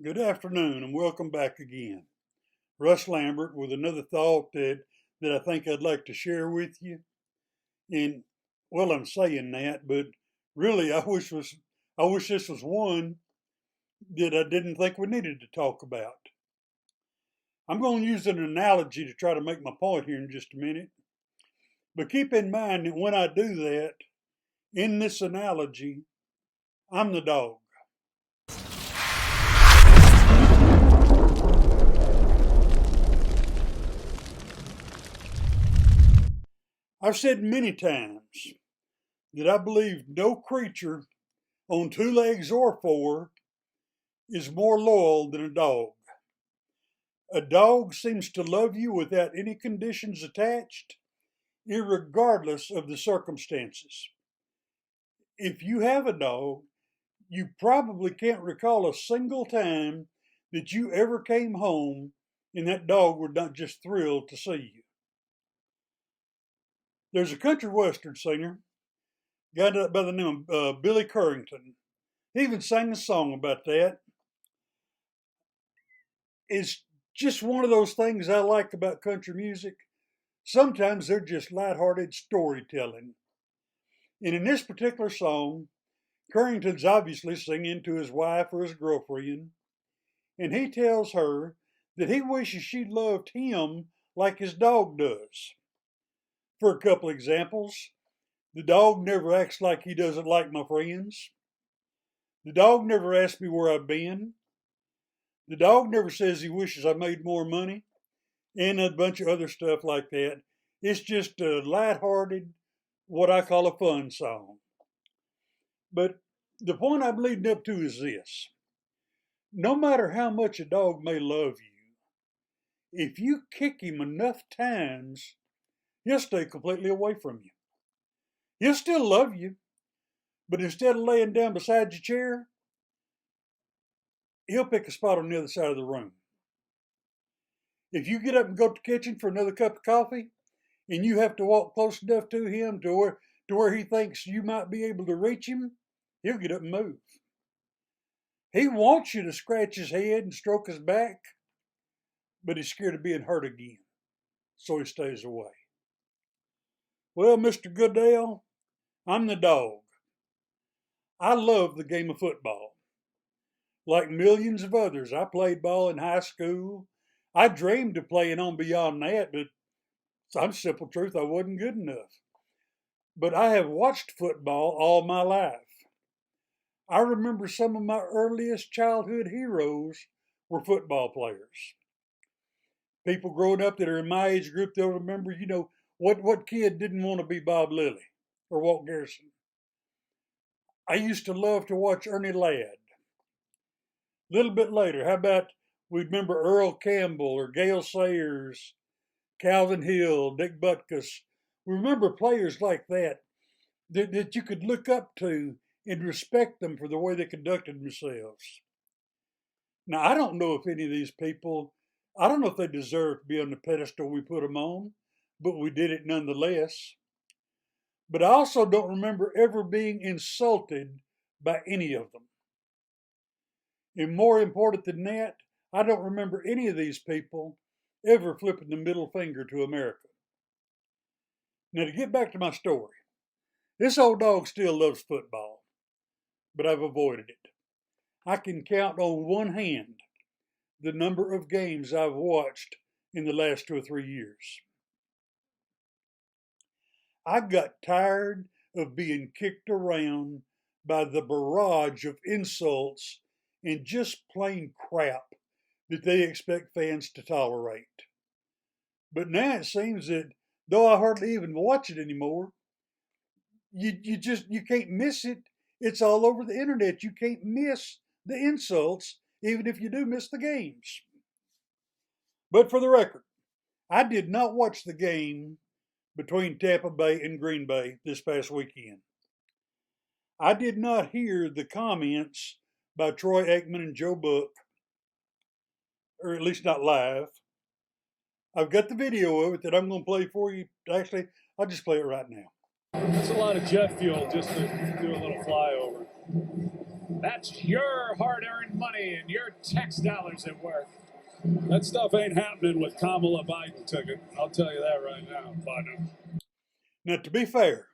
Good afternoon and welcome back again. Russ Lambert with another thought that I think I'd like to share with you. And well, I'm saying that, but really I wish this was one that I didn't think we needed to talk about. I'm going to use an analogy to try to make my point here in just a minute. But keep in mind that when I do that, in this analogy, I'm the dog. I've said many times that I believe no creature on two legs or four is more loyal than a dog. A dog seems to love you without any conditions attached, irregardless of the circumstances. If you have a dog, you probably can't recall a single time that you ever came home and that dog was not just thrilled to see you. There's a country western singer, guy by the name of Billy Currington. He even sang a song about that. It's just one of those things I like about country music. Sometimes they're just lighthearted storytelling. And in this particular song, Currington's obviously singing to his wife or his girlfriend, and he tells her that he wishes she loved him like his dog does. For a couple examples, the dog never acts like he doesn't like my friends. The dog never asks me where I've been. The dog never says he wishes I made more money, and a bunch of other stuff like that. It's just a lighthearted, what I call a fun song. But the point I'm leading up to is this. No matter how much a dog may love you, if you kick him enough times, he'll stay completely away from you. He'll still love you, but instead of laying down beside your chair, he'll pick a spot on the other side of the room. If you get up and go to the kitchen for another cup of coffee, and you have to walk close enough to him to where he thinks you might be able to reach him, he'll get up and move. He wants you to scratch his head and stroke his back, but he's scared of being hurt again, so he stays away. Well, Mr. Goodell, I'm the dog. I love the game of football. Like millions of others, I played ball in high school. I dreamed of playing on beyond that, but I'm simple truth, I wasn't good enough. But I have watched football all my life. I remember some of my earliest childhood heroes were football players. People growing up that are in my age group, they'll remember, what kid didn't want to be Bob Lilly or Walt Garrison? I used to love to watch Ernie Ladd. A little bit later, how about we remember Earl Campbell or Gale Sayers, Calvin Hill, Dick Butkus. We remember players like that you could look up to and respect them for the way they conducted themselves. Now, I don't know if any of these people, I don't know if they deserve to be on the pedestal we put them on, but we did it nonetheless. But I also don't remember ever being insulted by any of them. And more important than that, I don't remember any of these people ever flipping the middle finger to America. Now, to get back to my story, this old dog still loves football, but I've avoided it. I can count on one hand the number of games I've watched in the last 2 or 3 years. I got tired of being kicked around by the barrage of insults and just plain crap that they expect fans to tolerate. But now it seems that though I hardly even watch it anymore, you can't miss it. It's all over the internet. You can't miss the insults, even if you do miss the games. But for the record, I did not watch the game between Tampa Bay and Green Bay this past weekend. I did not hear the comments by Troy Aikman and Joe Buck, or at least not live. I've got the video of it that I'm going to play for you. Actually, I'll just play it right now. That's a lot of jet fuel just to do a little flyover. That's your hard-earned money and your tax dollars at work. That stuff ain't happening with Kamala Biden ticket. I'll tell you that right now, partner. Now, to be fair,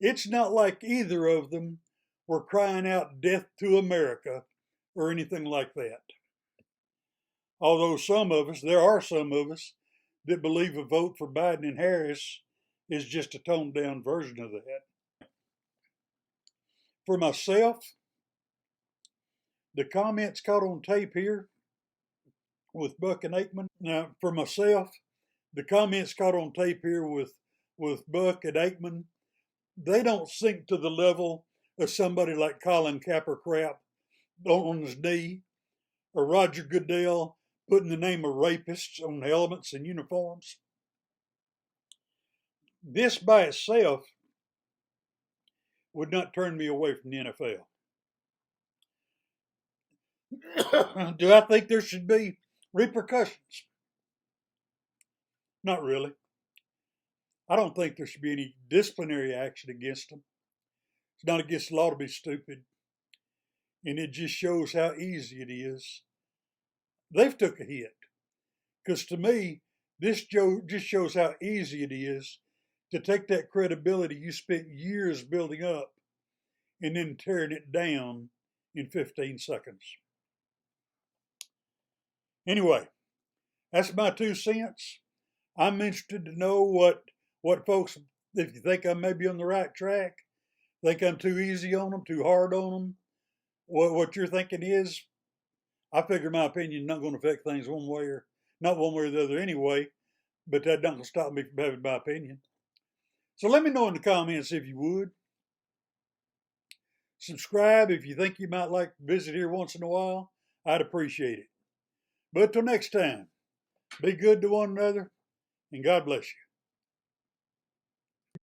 it's not like either of them were crying out death to America or anything like that. Although there are some of us that believe a vote for Biden and Harris is just a toned down version of that. For myself, the comments caught on tape here with Buck and Aikman. Now, for myself, the comments caught on tape here with Buck and Aikman, they don't sink to the level of somebody like Colin Kaepernick on his knee, or Roger Goodell putting the name of rapists on helmets and uniforms. This by itself would not turn me away from the NFL. Do I think there should be repercussions? Not really. I don't think there should be any disciplinary action against them. It's not against the law to be stupid. And it just shows how easy it is. They've took a hit. Because to me, this just shows how easy it is to take that credibility you spent years building up and then tearing it down in 15 seconds. Anyway, that's my 2 cents. I'm interested to know what folks, if you think I may be on the right track, think I'm too easy on them, too hard on them, what you're thinking is. I figure my opinion is not going to affect things not one way or the other anyway, but that doesn't stop me from having my opinion. So let me know in the comments if you would. Subscribe if you think you might like to visit here once in a while. I'd appreciate it. But till next time, be good to one another, and God bless you.